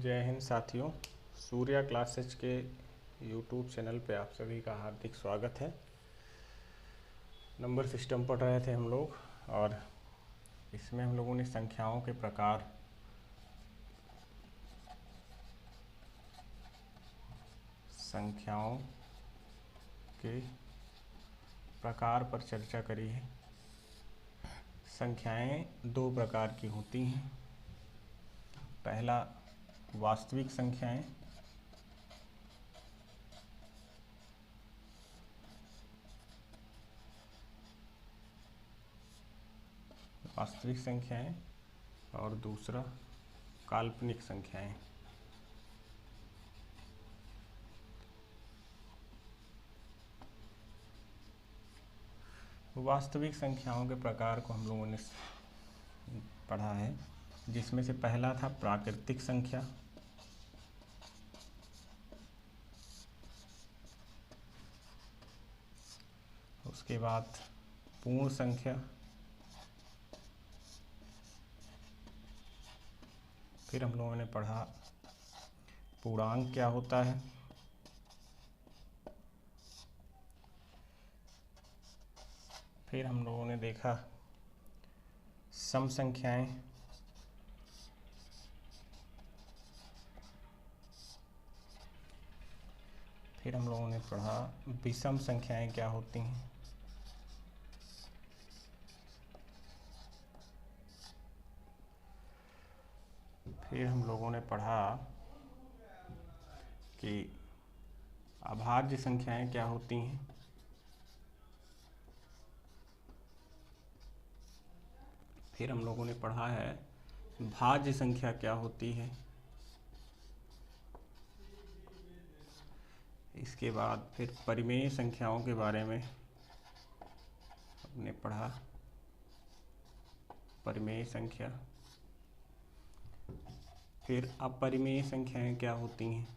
जय हिंद साथियों, सूर्या क्लासेज के यूट्यूब चैनल पे आप सभी का हार्दिक स्वागत है। नंबर सिस्टम पढ़ रहे थे हम लोग और इसमें हम लोगों ने संख्याओं के प्रकार पर चर्चा करी है। संख्याएं दो प्रकार की होती हैं। पहला वास्तविक संख्याएं, और दूसरा काल्पनिक संख्याएं। वास्तविक संख्याओं के प्रकार को हम लोगों ने पढ़ा है, जिसमें से पहला था प्राकृतिक संख्या, उसके बाद पूर्ण संख्या, फिर हम लोगों ने पढ़ा पूर्णांक क्या होता है, फिर हम लोगों ने देखा सम संख्याएं, फिर हम लोगों ने पढ़ा विषम संख्याएं क्या होती हैं, फिर हम लोगों ने पढ़ा कि अभाज्य संख्याएं क्या होती हैं, फिर हम लोगों ने पढ़ा है भाज्य संख्या क्या होती है, इसके बाद फिर परिमेय संख्याओं के बारे में हमने पढ़ा, परिमेय संख्या, फिर अपरिमेय संख्याएं क्या होती हैं,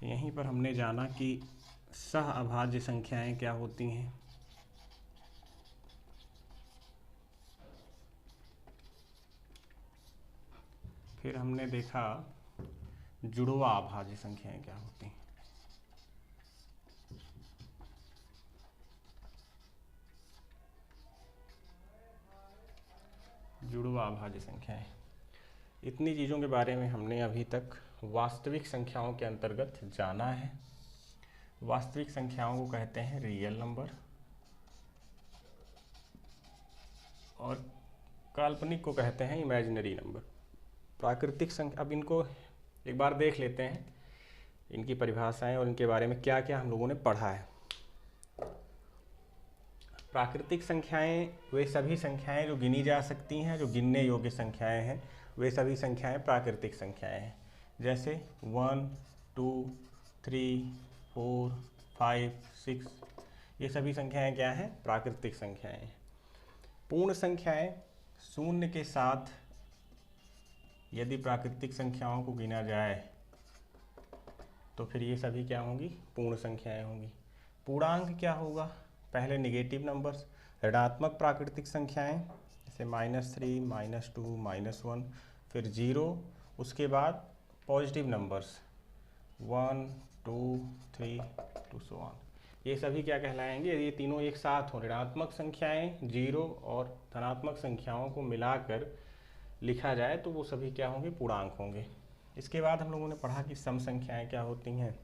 यहीं पर हमने जाना कि सह अभाज्य संख्याएं क्या होती हैं, फिर हमने देखा जुड़वा अभाज्य संख्याएं क्या होती हैं। जुड़वा अभाज्य संख्याएं, इतनी चीज़ों के बारे में हमने अभी तक वास्तविक संख्याओं के अंतर्गत जाना है। वास्तविक संख्याओं को कहते हैं रियल नंबर और काल्पनिक को कहते हैं इमेजिनरी नंबर। प्राकृतिक संख्या, अब इनको एक बार देख लेते हैं, इनकी परिभाषाएं और इनके बारे में क्या क्या हम लोगों ने पढ़ा है। प्राकृतिक संख्याएं वे सभी संख्याएं जो गिनी जा सकती हैं, जो गिनने योग्य संख्याएं हैं, वे सभी संख्याएं प्राकृतिक संख्याएं हैं। जैसे 1, 2, 3, 4, 5, 6, ये सभी संख्याएं क्या हैं? प्राकृतिक संख्याएं हैं। पूर्ण संख्याएं, शून्य के साथ यदि प्राकृतिक संख्याओं को गिना जाए तो फिर ये सभी क्या होंगी? पूर्ण संख्याएं होंगी। पूर्णांक क्या होगा? पहले नेगेटिव नंबर्स, ऋणात्मक प्राकृतिक संख्याएं जैसे -3, -2, -1, फिर 0, उसके बाद positive numbers 1, 2, 3 to so on, ये सभी क्या कहलाएंगे? ये तीनों एक साथ हों, ऋणात्मक संख्याएं 0 और धनात्मक संख्याओं को मिलाकर लिखा जाए तो वो सभी क्या होंगे? पूर्णांक होंगे। इसके बाद हम लोगों ने पढ़ा कि सम संख्याएं क्या होती हैं।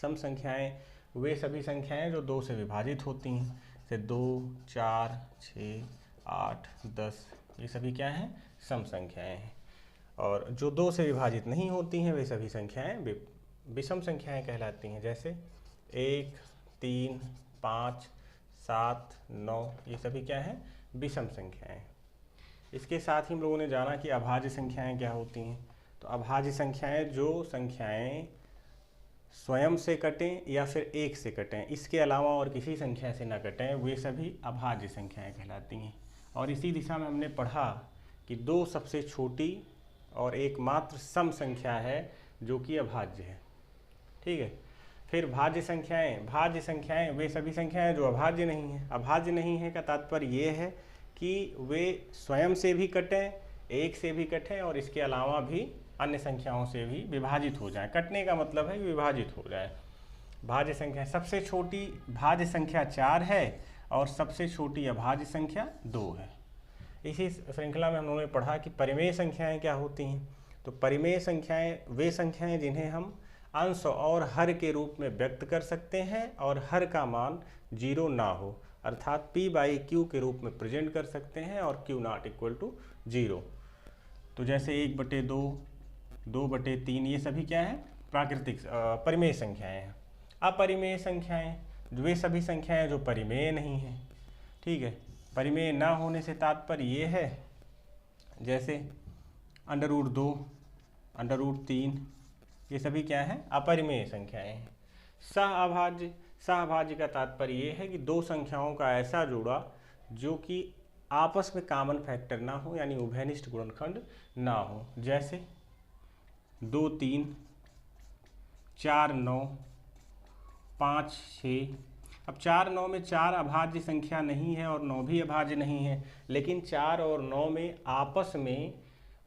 सम संख्याएं वे सभी संख्याएं जो 2 से विभाजित होती हैं, जैसे 2, 4, 6, 8, 10, ये सभी क्या हैं? सम संख्याएं हैं। और जो 2 से विभाजित नहीं होती हैं वे सभी संख्याएं विषम संख्याएं कहलाती हैं, जैसे 1, 3, 5, 7, 9, ये सभी क्या हैं? विषम संख्याएं। इसके साथ ही हम लोगों ने जाना कि अभाज्य संख्याएं क्या होती हैं। तो अभाज्य संख्याएं जो संख्याएं स्वयं से कटें या फिर 1 से कटें, इसके अलावा और किसी संख्या से न कटें, वे सभी अभाज्य संख्याएं कहलाती हैं। और इसी दिशा में हमने पढ़ा कि 2 सबसे छोटी और एकमात्र सम संख्या है जो कि अभाज्य है। ठीक है, फिर भाज्य संख्याएं वे सभी संख्याएं जो अभाज्य नहीं हैं। अभाज्य नहीं है का तात्पर्य ये है कि वे स्वयं से भी कटें, एक से भी कटें और इसके अलावा भी अन्य संख्याओं से भी विभाजित हो जाएं। कटने का मतलब है कि विभाजित हो जाए। भाज्य संख्या, सबसे छोटी भाज्य संख्या 4 है और सबसे छोटी अभाज्य संख्या 2 है। इसी श्रृंखला में हम लोगों ने पढ़ा कि परिमेय संख्याएं क्या होती हैं। तो परिमेय संख्याएं वे संख्याएं जिन्हें हम अंश और हर के रूप में व्यक्त कर सकते हैं और हर का मान 0 ना हो, अर्थात p/q के रूप में प्रेजेंट कर सकते हैं और q नॉट इक्वल टू 0। तो जैसे 1/2, 2/3 ये सभी क्या है, प्राकृतिक परिमेय संख्याएं हैं। अपरिमेय संख्याएं वे सभी संख्याएं जो परिमेय नहीं हैं। ठीक है, परिमेय ना होने से तात्पर्य ये है जैसे √2, √3 ये सभी क्या है, अपरिमेय संख्याएं हैं। सहअभाज्य का तात्पर्य ये है कि दो संख्याओं का ऐसा जोड़ा जो कि आपस में कॉमन फैक्टर ना हो, यानी उभयनिष्ठ गुणनखंड ना हो। जैसे 2, 3, 4, 9, 5, 6। अब 4, 9 में 4 अभाज्य संख्या नहीं है और 9 भी अभाज्य नहीं है, लेकिन 4 और 9 में आपस में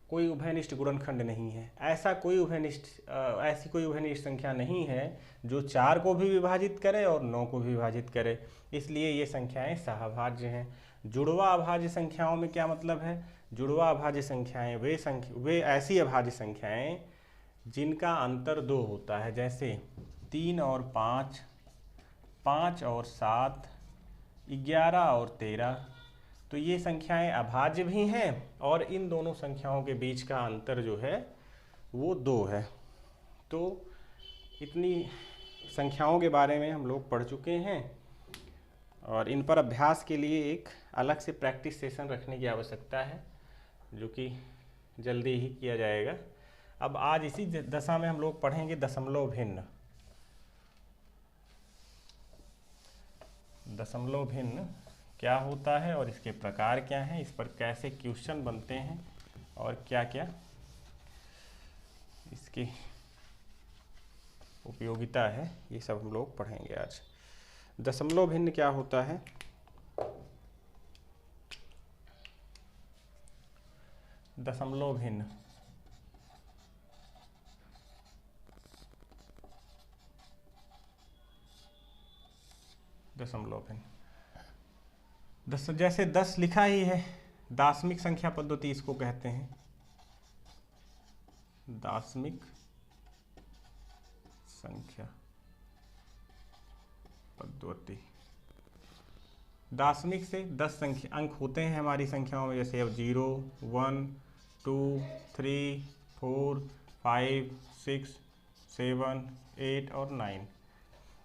कोई उभयनिष्ठ गुणनखंड नहीं है। ऐसी कोई उभयनिष्ठ संख्या नहीं है जो 4 को भी विभाजित करे और 9 को भी विभाजित करे, इसलिए ये संख्याएं सहअभाज्य हैं। जुड़वा अभाज्य संख्याओं में क्या मतलब है, जुड़वा अभाज्य संख्याएं वे ऐसी अभाज्य संख्याएं जिनका अंतर 2 होता है। जैसे 3 और 5, 5 और 7, 11 और 13। तो ये संख्याएं अभाज्य भी हैं और इन दोनों संख्याओं के बीच का अंतर जो है वो 2 है। तो इतनी संख्याओं के बारे में हम लोग पढ़ चुके हैं और इन पर अभ्यास के लिए एक अलग से प्रैक्टिस सेशन रखने की आवश्यकता है, जो कि जल्दी ही किया जाएगा। अब आज इसी दशा में हम लोग पढ़ेंगे दशमलव भिन्न। दशमलव भिन्न क्या होता है और इसके प्रकार क्या हैं, इस पर कैसे क्वेश्चन बनते हैं और क्या क्या इसकी उपयोगिता है, ये सब हम लोग पढ़ेंगे आज। दशमलव भिन्न क्या होता है, दशमलव भिन्न जैसे 10 लिखा ही है, दाशमिक संख्या पद्धति इसको कहते हैं। दाशमिक संख्या पद्धति, दाशमिक से 10 अंक होते हैं हमारी संख्याओं में। जैसे अब 0, 1, 2, 3, 4, 5, 6, 7, 8 और 9।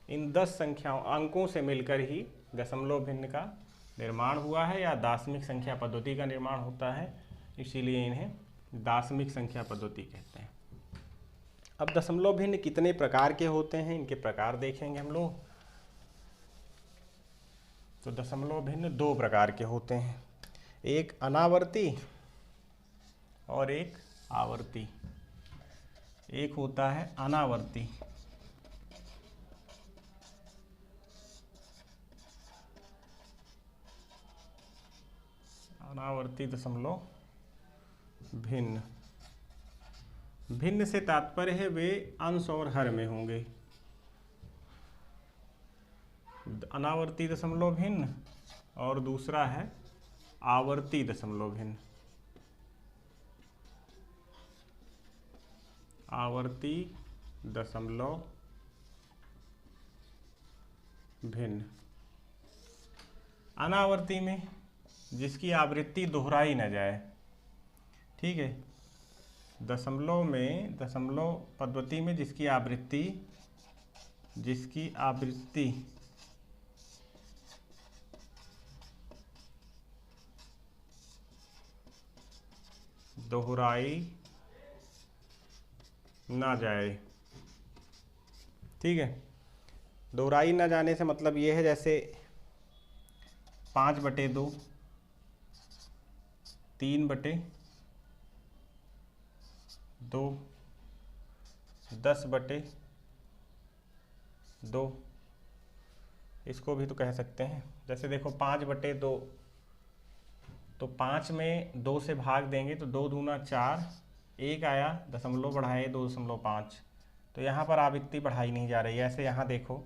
इन 10 संख्याओं अंकों से मिलकर ही दशमलव भिन्न का निर्माण हुआ है या दाशमिक संख्या पद्धति का निर्माण होता है, इसीलिए इन्हें दाशमिक संख्या पद्धति कहते हैं। अब दशमलव भिन्न कितने प्रकार के होते हैं, इनके प्रकार देखेंगे हम लोग। तो दशमलव भिन्न 2 प्रकार के होते हैं, एक अनावर्ती और एक आवर्ती। एक होता है अनावर्ती, अनावर्ती दशमलव भिन्न। भिन्न से तात्पर्य है वे अंश और हर में होंगे। अनावर्ती दशमलव भिन्न और दूसरा है आवर्ती दशमलव भिन्न। आवर्ती दशमलव भिन्न, अनावर्ती में जिसकी आवृत्ति दोहराई न जाए। ठीक है, दशमलव पद्धति में जिसकी आवृत्ति दोहराई ना जाए। ठीक है, दोहराई ना जाने से मतलब ये है जैसे 5/2, 3/2, 10/2, 2, इसको भी तो कह सकते हैं। जैसे देखो 5/2, तो 5 में 2 से भाग देंगे तो 2 दूना 4, 1 आया, दशमलव बढ़ाए 2.5, तो यहाँ पर आवृत्ति बढ़ाई नहीं जा रही है। ऐसे यहाँ देखो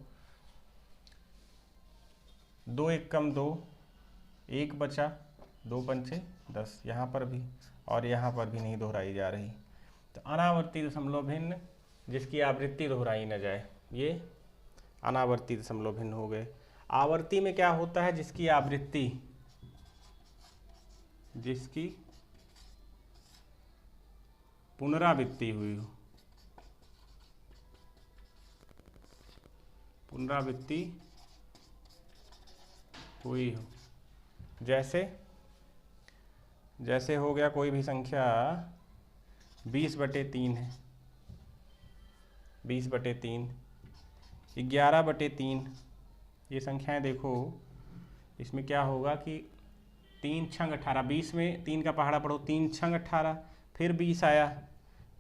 2 1 कम 2, 1 बचा, 2 पंचे 10, यहाँ पर भी और यहाँ पर भी नहीं दोहराई जा रही। तो अनावर्ती दशमलव भिन्न जिसकी आवृत्ति दोहराई न जाए, ये अनावर्ती दशमलव भिन्न हो गए। आवर्ती में क्या होता है, जिसकी आवृत्ति, जिसकी पुनरावृत्ति हुई हो, पुनरावृत्ति हुई हो। जैसे हो गया कोई भी संख्या 20/3 है, 20/3, 11/3, ये संख्याएं देखो, इसमें क्या होगा कि 3 छंग 18, 20 में 3 का पहाड़ा पढ़ो, 3 छंग 18, फिर 20 आया,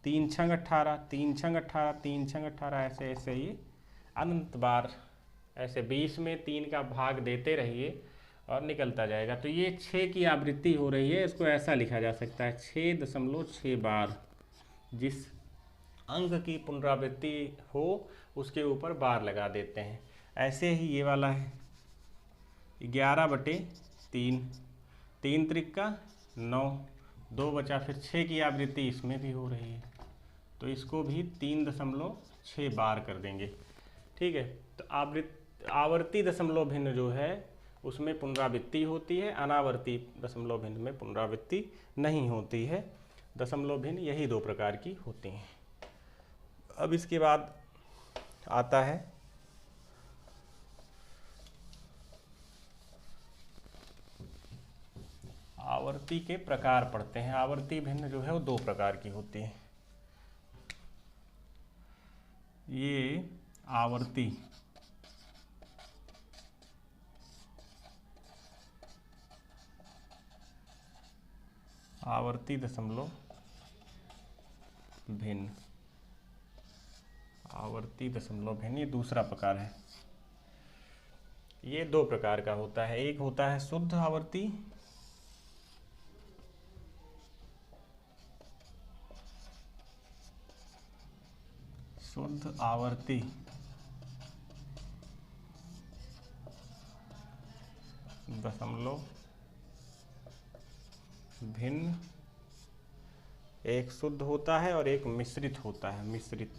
3 छंग 18, 3 छंग 18, 3 छंग 18, ऐसे ऐसे ये अनंत बार ऐसे 20 में 3 का भाग देते रहिए और निकलता जाएगा। तो ये 6 की आवृत्ति हो रही है, इसको ऐसा लिखा जा सकता है 6.6 बार। जिस अंक की पुनरावृत्ति हो उसके ऊपर बार लगा देते हैं। ऐसे ही ये वाला है 11/3, 3 त्रिका 9, 2 बचा, फिर 6 की आवृत्ति इसमें भी हो रही है, तो इसको भी 3.6 बार कर देंगे। ठीक है, तो आवर्ती दशमलव भिन्न जो है उसमें पुनरावृत्ति होती है, अनावर्ती दशमलव भिन्न में पुनरावृत्ति नहीं होती है। दशमलव भिन्न यही 2 प्रकार की होती हैं। अब इसके बाद आता है आवर्ती के प्रकार पढ़ते हैं। आवर्ती भिन्न जो है वो 2 प्रकार की होती है। ये आवर्ती दशमलव भिन्न, आवर्ती दशमलव भिन्न ये दूसरा प्रकार है। ये 2 प्रकार का होता है, एक होता है शुद्ध आवर्ती, शुद्ध आवर्ती दशमलव भिन्न, एक शुद्ध होता है और एक मिश्रित होता है, मिश्रित।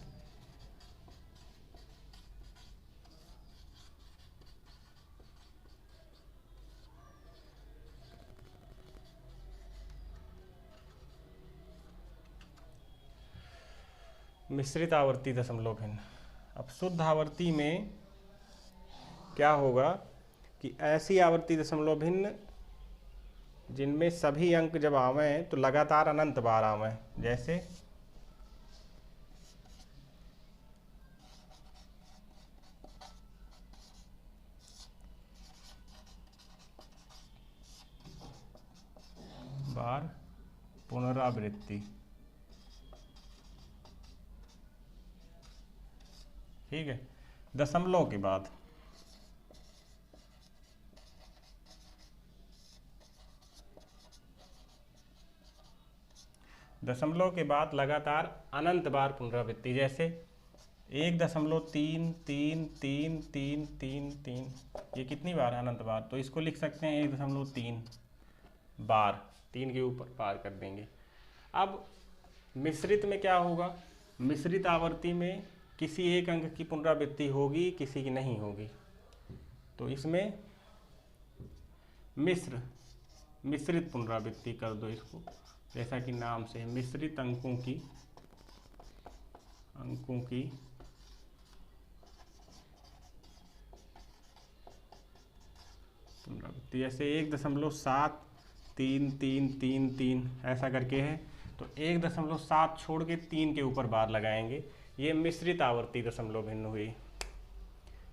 मिश्रित आवर्ती दशमलव भिन्न। अब शुद्ध आवर्ती में क्या होगा कि ऐसी आवर्ती दशमलव भिन्न जिनमें सभी अंक जब आवें तो लगातार अनंत बार आवें। जैसे बार पुनरावृत्ति, ठीक है। दशमलव के बाद लगातार अनंत बार पुनरावृत्ति। जैसे 1.33333, ये कितनी बार है, अनंत बार, तो इसको लिख सकते हैं 1.3 बार, 3 के ऊपर बार कर देंगे। अब मिश्रित में क्या होगा, मिश्रित आवर्ती में किसी एक अंक की पुनरावृत्ति होगी, किसी की नहीं होगी। तो इसमें मिश्रित पुनरावृत्ति कर दो इसको, जैसा कि नाम से मिश्रित अंकों की पुनरावृत्ति। जैसे 1.73333 ऐसा करके है, तो 1.7 छोड़ के 3 के ऊपर बार लगाएंगे, ये मिश्रित आवर्ती दशमलव भिन्न हुई।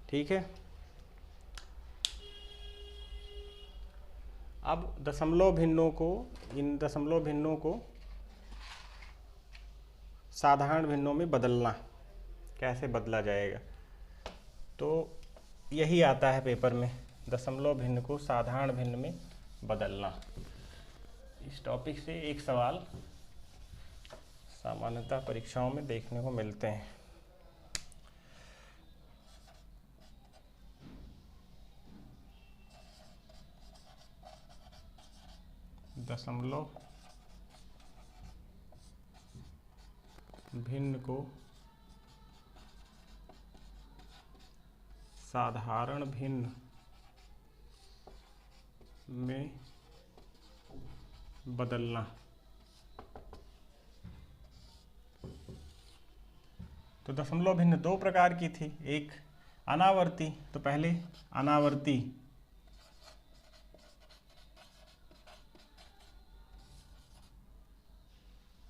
ठीक है, अब दशमलव भिन्नों को, इन दशमलव भिन्नों को साधारण भिन्नों में बदलना, कैसे बदला जाएगा। तो यही आता है पेपर में, दशमलव भिन्न को साधारण भिन्न में बदलना। इस टॉपिक से एक सवाल सामान्यतः परीक्षाओं में देखने को मिलते हैं। दशमलव भिन्न को साधारण भिन्न में बदलना। तो दशमलव भिन्न दो प्रकार की थी, एक अनावर्ती। तो पहले अनावर्ती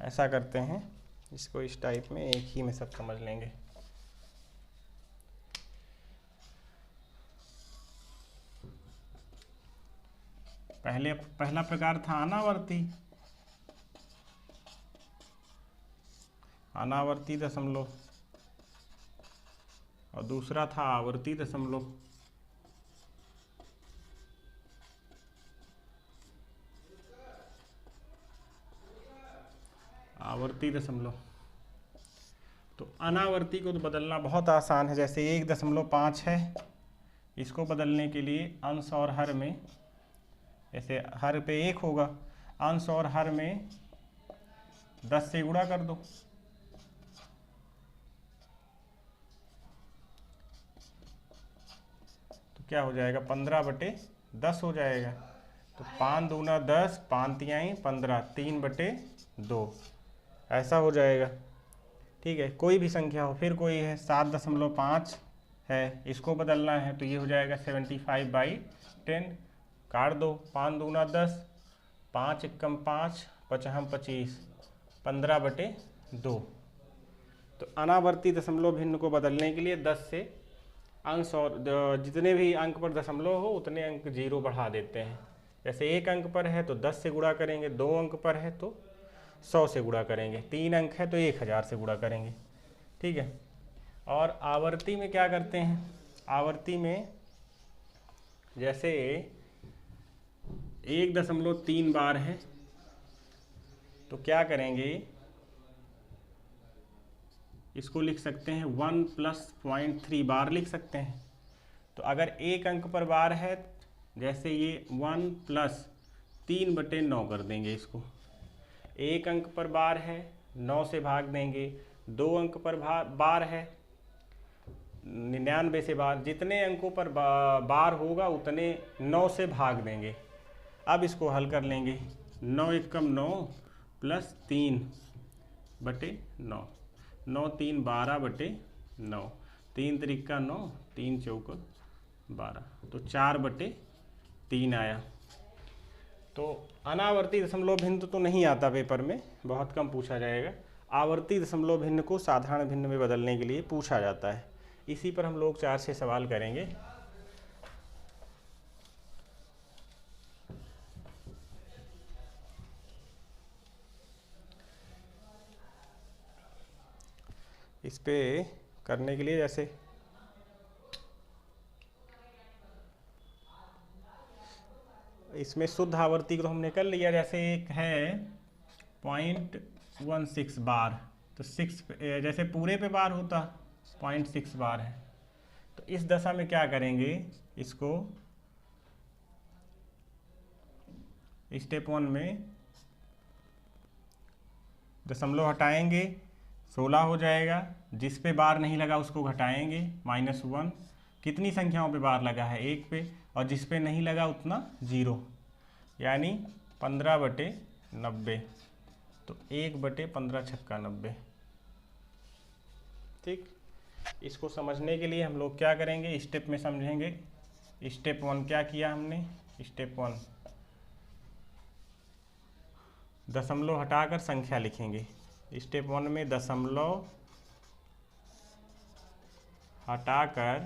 ऐसा करते हैं, इसको इस टाइप में एक ही में सब समझ लेंगे। पहला प्रकार था अनावर्ती दशमलव, और दूसरा था आवर्ती दशमलव। आवर्ती दशमलव। तो अनावर्ती को तो बदलना बहुत आसान है। जैसे 1.5 है, इसको बदलने के लिए अंश और हर में, जैसे हर पे 1 होगा, अंश और हर में 10 से गुणा कर दो। तो क्या हो जाएगा, 15/10 हो जाएगा। तो 5 दूना 10, 5 तिहाई 15, 3/2 ऐसा हो जाएगा। ठीक है, कोई भी संख्या हो। फिर कोई है 7.5 है, इसको बदलना है, तो ये हो जाएगा 75/10। काट दो, 5 दूना 10, 5 एकम 5, 5 25, 15/2। तो अनावर्ती दशमलव भिन्न को बदलने के लिए 10 से अंश और जितने भी अंक पर दशमलव हो उतने अंक 0 बढ़ा देते हैं। जैसे 1 अंक पर है तो 10 से गुणा करेंगे, 2 अंक पर है तो 100 से गुणा करेंगे, 3 अंक है तो 1000 से गुणा करेंगे। ठीक है। और आवर्ती में क्या करते हैं, आवर्ती में जैसे 1.3 बार है, तो क्या करेंगे, इसको लिख सकते हैं 1 + 0.3 बार लिख सकते हैं। तो अगर 1 अंक पर बार है, जैसे ये 1 + 3/9 कर देंगे इसको। 1 अंक पर बार है, 9 से भाग देंगे। 2 अंक पर बार है, 99 से बार, जितने अंकों पर बार होगा उतने 9 से भाग देंगे। अब इसको हल कर लेंगे। 9 एकम 9 + 3/9, 9 3 12/9, 3 त्रिका 9, 3 चौका 12, तो 4/3 आया। तो अनावर्ती दशमलव भिन्न तो नहीं आता पेपर में, बहुत कम पूछा जाएगा। आवर्ती दशमलव भिन्न को साधारण भिन्न में बदलने के लिए पूछा जाता है। इसी पर हम लोग 4-6 सवाल करेंगे। इस पे करने के लिए जैसे इसमें शुद्ध आवर्ती को तो हमने कर लिया। जैसे एक है 0.16 बार, तो 6 जैसे पूरे पे बार होता 0.6 बार है, तो इस दशा में क्या करेंगे, इसको स्टेप 1 में दशमलव हटाएंगे, 16 हो जाएगा। जिस पे बार नहीं लगा उसको घटाएंगे, -1। कितनी संख्याओं पे बार लगा है, 1 पे, और जिस पे नहीं लगा उतना 0, यानी 15/90। तो 1/15 छक्का 90। ठीक, इसको समझने के लिए हम लोग क्या करेंगे, स्टेप में समझेंगे। स्टेप 1 क्या किया हमने, स्टेप 1 दशमलव हटाकर संख्या लिखेंगे। स्टेप 1 में दशमलव हटाकर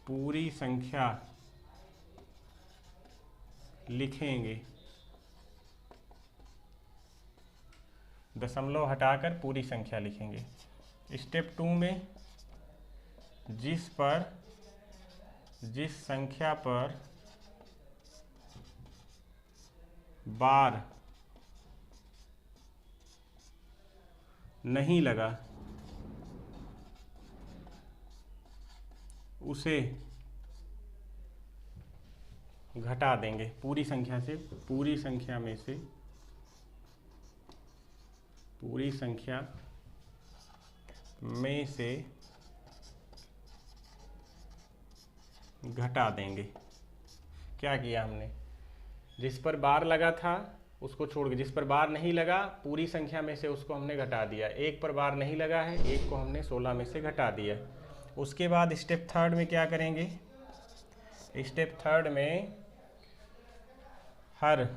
पूरी संख्या लिखेंगे। दशमलव हटाकर पूरी संख्या लिखेंगे। स्टेप 2 में जिस संख्या पर बार नहीं लगा उसे घटा देंगे। पूरी संख्या में से घटा देंगे। क्या किया हमने, जिस पर बार लगा था उसको छोड़ के, जिस पर बार नहीं लगा पूरी संख्या में से उसको हमने घटा दिया। एक पर बार नहीं लगा है, एक को हमने 16 में से घटा दिया। उसके बाद स्टेप थर्ड में क्या करेंगे, स्टेप थर्ड में हर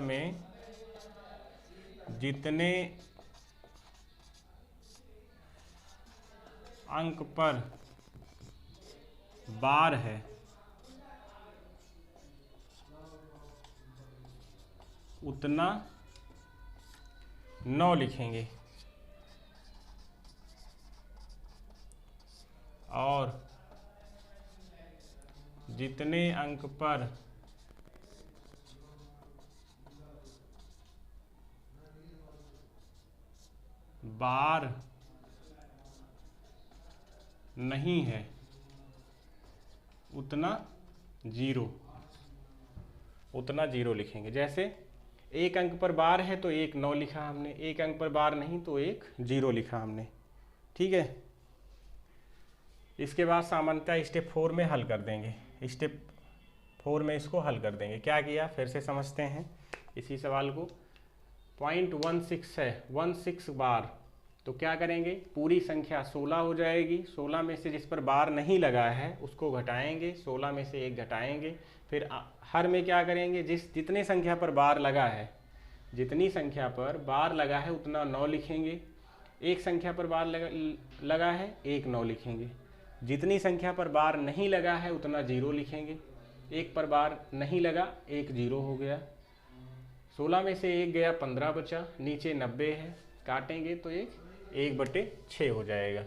में जितने अंक पर बार है उतना 9 लिखेंगे, और जितने अंक पर बार नहीं है उतना जीरो लिखेंगे। जैसे एक अंक पर बार है तो एक 9 लिखा हमने, एक अंक पर बार नहीं तो एक 0 लिखा हमने। ठीक है, इसके बाद सामान्यतः स्टेप 4 में हल कर देंगे। स्टेप 4 में इसको हल कर देंगे। क्या किया फिर से समझते हैं इसी सवाल को। 0.16 है, 16 बार, तो क्या करेंगे, पूरी संख्या 16 हो जाएगी। 16 में से जिस पर बार नहीं लगा है उसको घटाएंगे, 16 में से 1 घटाएंगे। फिर हर में क्या करेंगे, जितने संख्या पर बार लगा है, जितनी संख्या पर बार लगा है उतना 9 लिखेंगे। एक संख्या पर बार लगा है, एक 9 लिखेंगे। जितनी संख्या पर बार नहीं लगा है उतना 0 लिखेंगे। एक पर बार नहीं लगा, एक 0 हो गया। 16 में से 1 गया, 15 बचा, नीचे 90 है, काटेंगे तो 1/6 हो जाएगा।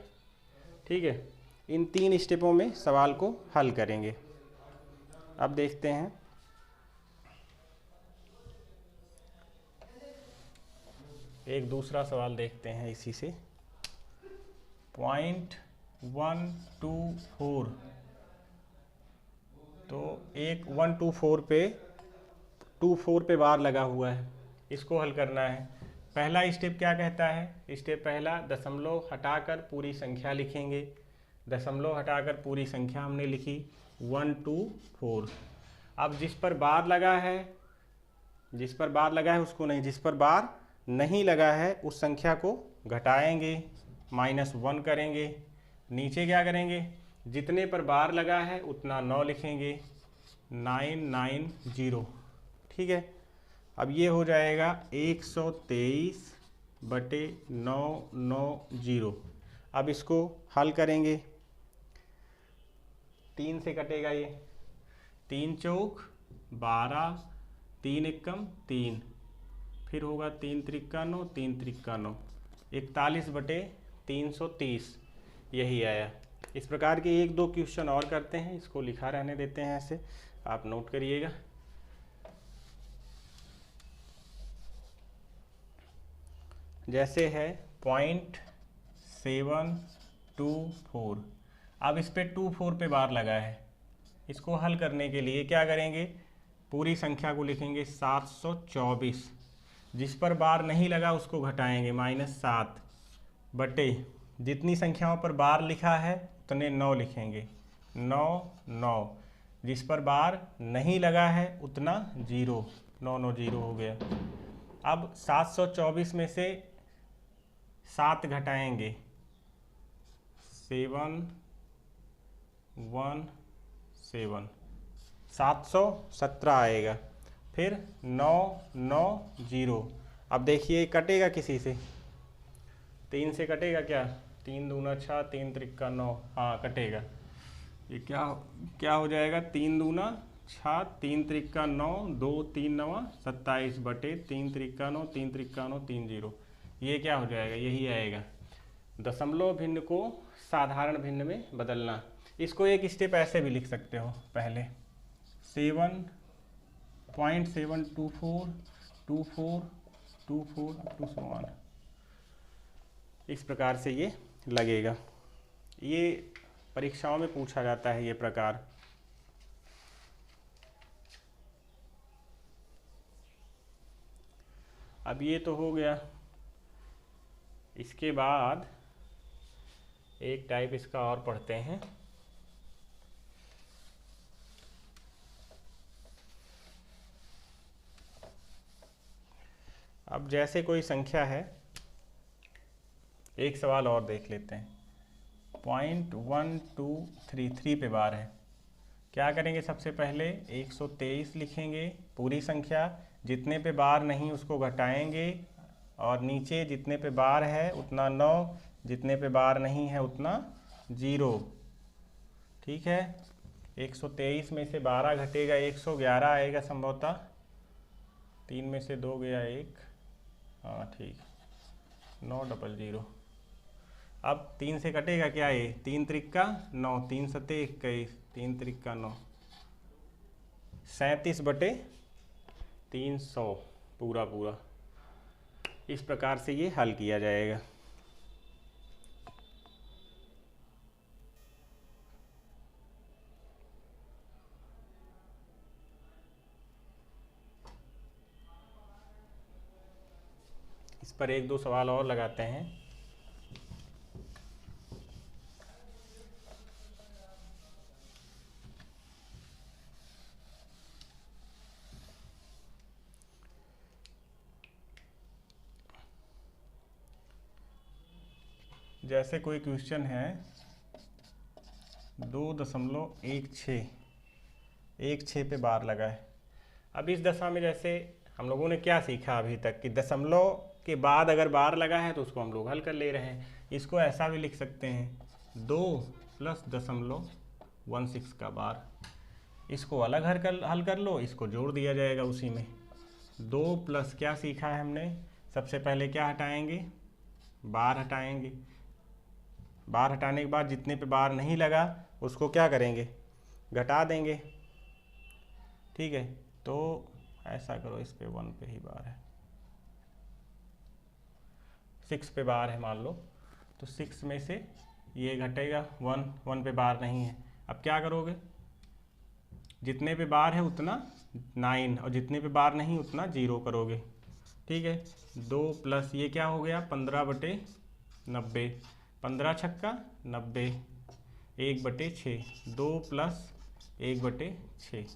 ठीक है, इन 3 स्टेपों में सवाल को हल करेंगे। अब देखते हैं एक दूसरा सवाल देखते हैं इसी से। 0.124, तो एक 124 पे 24 पे बार लगा हुआ है, इसको हल करना है। पहला स्टेप क्या कहता है, स्टेप पहला दशमलव हटाकर पूरी संख्या लिखेंगे। दशमलव हटाकर पूरी संख्या हमने लिखी 124। अब जिस पर बार लगा है उसको नहीं, जिस पर बार नहीं लगा है उस संख्या को घटाएंगे, -1 करेंगे। नीचे क्या करेंगे, जितने पर बार लगा है उतना 9 लिखेंगे, 990। ठीक है, अब ये हो जाएगा 123/990। अब इसको हल करेंगे, 3 से कटेगा ये, 3 चौक 12, 3 एकम 3, फिर होगा 3 त्रिक्का 9, 3 त्रिक्का 9, 41/330, यही आया। इस प्रकार के 1-2 क्वेश्चन और करते हैं, इसको लिखा रहने देते हैं ऐसे, आप नोट करिएगा। जैसे है 0.724, अब इस पे 24 पे बार लगा है। इसको हल करने के लिए क्या करेंगे, पूरी संख्या को लिखेंगे 724, जिस पर बार नहीं लगा उसको घटाएंगे, -7 बटे जितनी संख्याओं पर बार लिखा है उतने 9 लिखेंगे, 9 जिस पर बार नहीं लगा है उतना 0, 990 हो गया। अब 724 में से 7 घटाएंगे, 717, 717 आएगा। फिर 990। अब देखिए कटेगा किसी से, 3 से कटेगा क्या, 3 दूना 6, 3 त्रिक्का 9, हाँ कटेगा। ये क्या हो जाएगा, 3 दूना छः, 3 त्रिक्का 9, 2 3 9 27 बटे 3 त्रिक्का 9, 3 त्रिक्का 9, 3 0। ये क्या हो जाएगा, यही आएगा। दशमलव भिन्न को साधारण भिन्न में बदलना। इसको एक स्टेप ऐसे भी लिख सकते हो, पहले 7.7242424 इस प्रकार से ये लगेगा। ये परीक्षाओं में पूछा जाता है ये प्रकार। अब ये तो हो गया। इसके बाद एक टाइप इसका और पढ़ते हैं। अब जैसे कोई संख्या है, एक सवाल और देख लेते हैं। 0.1233 पे बार है। क्या करेंगे, सबसे पहले 123 लिखेंगे पूरी संख्या, जितने पे बार नहीं उसको घटाएंगे, और नीचे जितने पे बार है उतना 9, जितने पे बार नहीं है उतना 0। ठीक है, 123 में से 12 घटेगा 111 आएगा संभवतः। 3 में से 2 गया 1, हाँ ठीक, 900। अब 3 से कटेगा क्या, ये 3 त्रिक्का 9, 3 सते 21, 3 त्रिक्का 9, 37 बटे 300 पूरा पूरा। इस प्रकार से ये हल किया जाएगा। इस पर एक दो सवाल और लगाते हैं। जैसे कोई क्वेश्चन है 2.16 पे बार लगा है। अब इस दशा में जैसे हम लोगों ने क्या सीखा अभी तक कि दशमलव के बाद अगर बार लगा है तो उसको हम लोग हल कर ले रहे हैं। इसको ऐसा भी लिख सकते हैं 2 + 0.16 का बार। इसको अलग हल कर लो, इसको जोड़ दिया जाएगा उसी में। 2 प्लस क्या सीखा है हमने, सबसे पहले क्या हटाएंगे, बार हटाएंगे। बार हटाने के बाद जितने पे बार नहीं लगा उसको क्या करेंगे, घटा देंगे। ठीक है, तो ऐसा करो, इस पे 1 पे ही बार है, 6 पे बार है मान लो, तो 6 में से ये घटेगा 1 पे बार नहीं है। अब क्या करोगे, जितने पे बार है उतना 9, और जितने पे बार नहीं उतना 0 करोगे। ठीक है, 2 प्लस ये क्या हो गया 15 बटे 90, 15 छक्का 90, 1 बटे 6, 2 प्लस 1 बटे 6।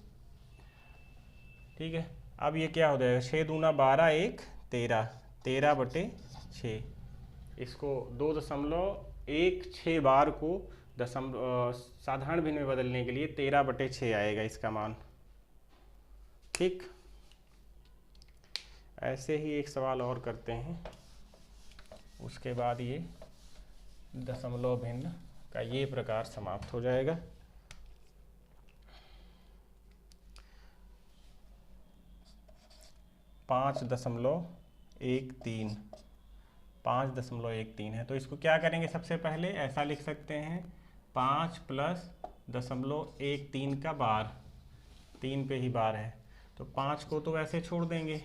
ठीक है, अब ये क्या हो जाएगा, 6 दूना 12, 1 13, 13 बटे 6। इसको 2.16 बार को साधारण भिन्न में बदलने के लिए 13 बटे 6 आएगा इसका मान। ठीक, ऐसे ही एक सवाल और करते हैं, उसके बाद ये दशमलव भिन्न का ये प्रकार समाप्त हो जाएगा। पाँच दशमलव 5.13 है। तो इसको क्या करेंगे, सबसे पहले ऐसा लिख सकते हैं 5 + 0.13 का बार, 3 पे ही बार है तो 5 को तो वैसे छोड़ देंगे।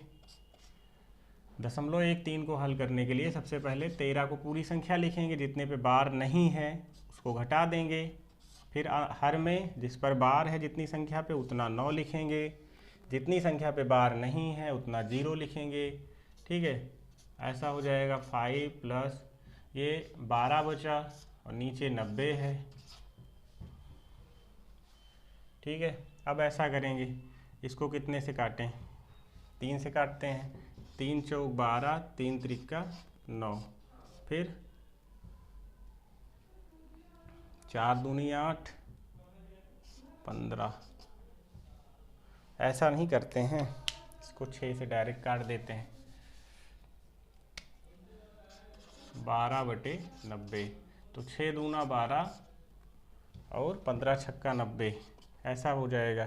0.13 को हल करने के लिए सबसे पहले 13 को पूरी संख्या लिखेंगे, जितने पे बार नहीं है उसको घटा देंगे, फिर हर में जिस पर बार है जितनी संख्या पे उतना 9 लिखेंगे, जितनी संख्या पे बार नहीं है उतना 0 लिखेंगे। ठीक है, ऐसा हो जाएगा 5 प्लस ये 12 बचा और नीचे 90 है। ठीक है, अब ऐसा करेंगे, इसको कितने से काटें, 3 से काटते हैं, 3 चौक 12, 3 त्रिक्का 9, फिर 4 दूनी 8, 15। ऐसा नहीं करते हैं, इसको 6 से डायरेक्ट काट देते हैं, 12 बटे 90, तो 6 दूना 12 और 15 छक्का 90, ऐसा हो जाएगा।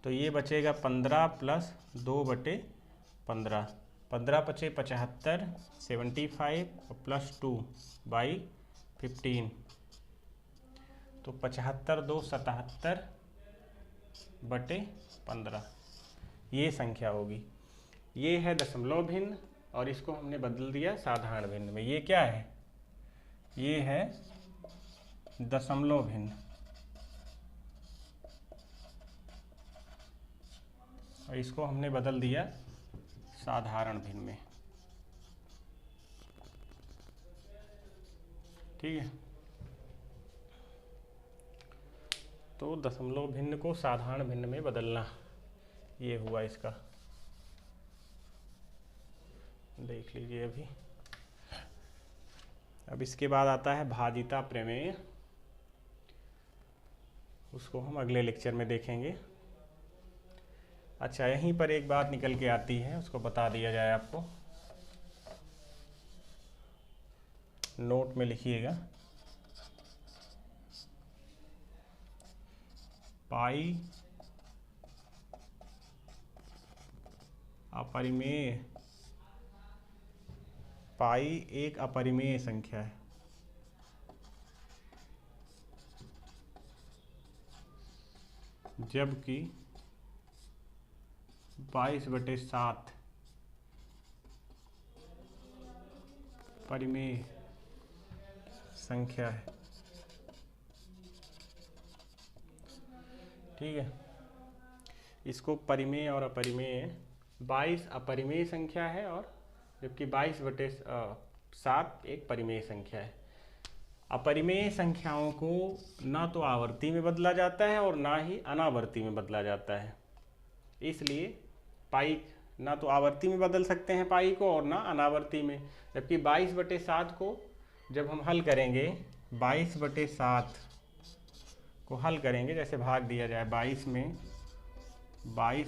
तो ये बचेगा 15 प्लस 2/15, 15 पचे 75, 75 और प्लस 2/15, तो 75 2 77/15 ये संख्या होगी। ये है दशमलव भिन्न और इसको हमने बदल दिया साधारण भिन्न में। ये क्या है? ये है दशमलव भिन्न और इसको हमने बदल दिया साधारण भिन्न में। ठीक है, तो दशमलव भिन्न को साधारण भिन्न में बदलना, ये हुआ इसका। देख लीजिए अभी। अब इसके बाद आता है भाजिता प्रमेय, उसको हम अगले लेक्चर में देखेंगे। अच्छा, यहीं पर एक बात निकल के आती है, उसको बता दिया जाए आपको, नोट में लिखिएगा। पाई अपरिमेय, पाई एक अपरिमेय संख्या है। जबकि 22/7 परिमेय संख्या है। ठीक है, इसको परिमेय और अपरिमेय, 22 अपरिमेय संख्या है और जबकि 22/7 एक परिमेय संख्या है। अपरिमेय संख्याओं को ना तो आवर्ती में बदला जाता है और ना ही अनावर्ती में बदला जाता है, इसलिए पाई ना तो आवर्ती में बदल सकते हैं पाई को और ना अनावर्ती में। जबकि 22/7 को जब हम हल करेंगे, 22/7 को हल करेंगे, जैसे भाग दिया जाए 22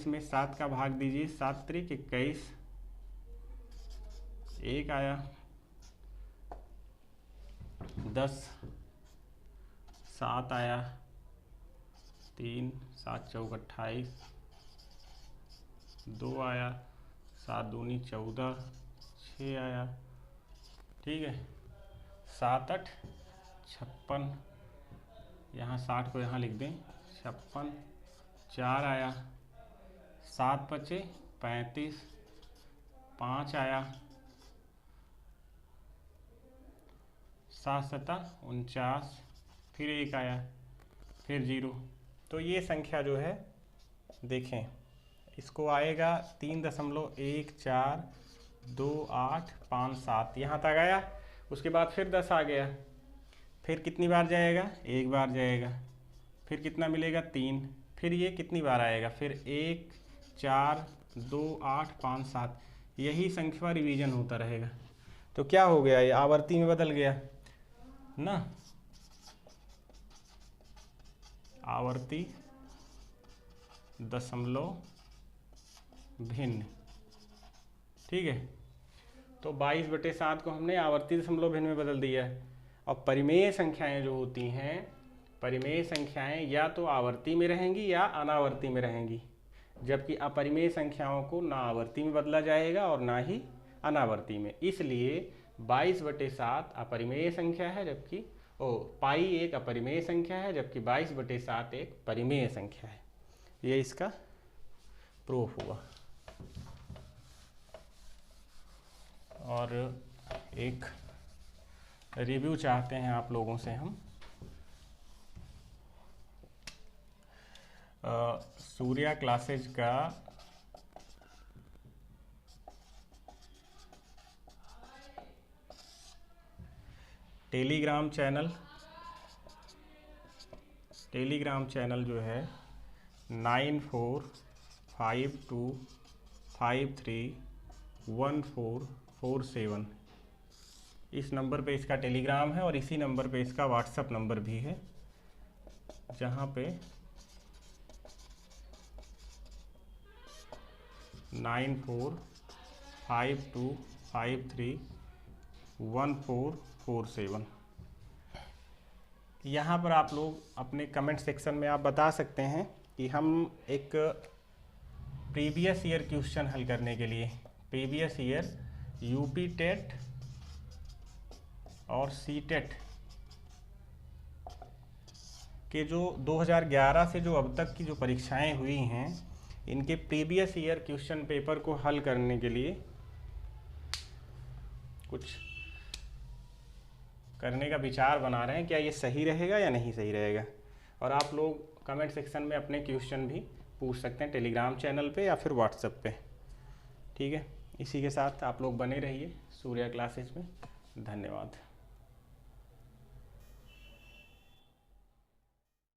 में 7 का भाग दीजिए, 7 त्रिक 21, 1 आया, 10, 7 आया, 3, 7 चौक 28, 2 आया, 7 दूनी 14, 6 आया। ठीक है, 7 8 56, यहाँ 60 को यहाँ लिख दें, 56, 4 आया, 7 पचे 35, 5 आया, 7 सता 49, फिर 1 आया, फिर 0। तो ये संख्या जो है देखें, इसको आएगा 3.142857, यहाँ तक आया। उसके बाद फिर 10 आ गया, फिर कितनी बार जाएगा? एक बार जाएगा, फिर कितना मिलेगा? 3, फिर ये कितनी बार आएगा? फिर 1 4 2 8 5 7, यही संख्या रिवीजन होता रहेगा। तो क्या हो गया? ये आवर्ती में बदल गया ना, आवर्ती दशमलव भिन्न। ठीक है, तो 22/7 को हमने आवर्ती दशमलव भिन्न में बदल दिया है। अब परिमेय संख्याएं जो होती हैं, परिमेय संख्याएं या तो आवर्ती में रहेंगी या अनावर्ती में रहेंगी, जबकि अपरिमेय संख्याओं को ना आवर्ती में बदला जाएगा और ना ही अनावर्ती में। इसलिए 22/7 अपरिमेय संख्या है, जबकि पाई एक अपरिमेय संख्या है, जबकि 22/7 एक परिमेय संख्या है। ये इसका प्रूफ हुआ। और एक रिव्यू चाहते हैं आप लोगों से हम, सूर्या क्लासेज का टेलीग्राम चैनल जो है 9452531447, इस नंबर पे इसका टेलीग्राम है और इसी नंबर पे इसका व्हाट्सएप नंबर भी है, जहाँ पे 9452531447। यहाँ पर आप लोग अपने कमेंट सेक्शन में आप बता सकते हैं कि हम एक प्रीवियस ईयर क्वेश्चन हल करने के लिए प्रीवियस ईयर यूपी टेट और सी टेट के जो 2011 से जो अब तक की जो परीक्षाएं हुई हैं, इनके प्रीवियस ईयर क्वेश्चन पेपर को हल करने के लिए कुछ करने का विचार बना रहे हैं। क्या ये सही रहेगा या नहीं सही रहेगा? और आप लोग कमेंट सेक्शन में अपने क्वेश्चन भी पूछ सकते हैं, टेलीग्राम चैनल पे या फिर व्हाट्सएप पे। ठीक है, इसी के साथ आप लोग बने रहिए सूर्या क्लासेस में। धन्यवाद।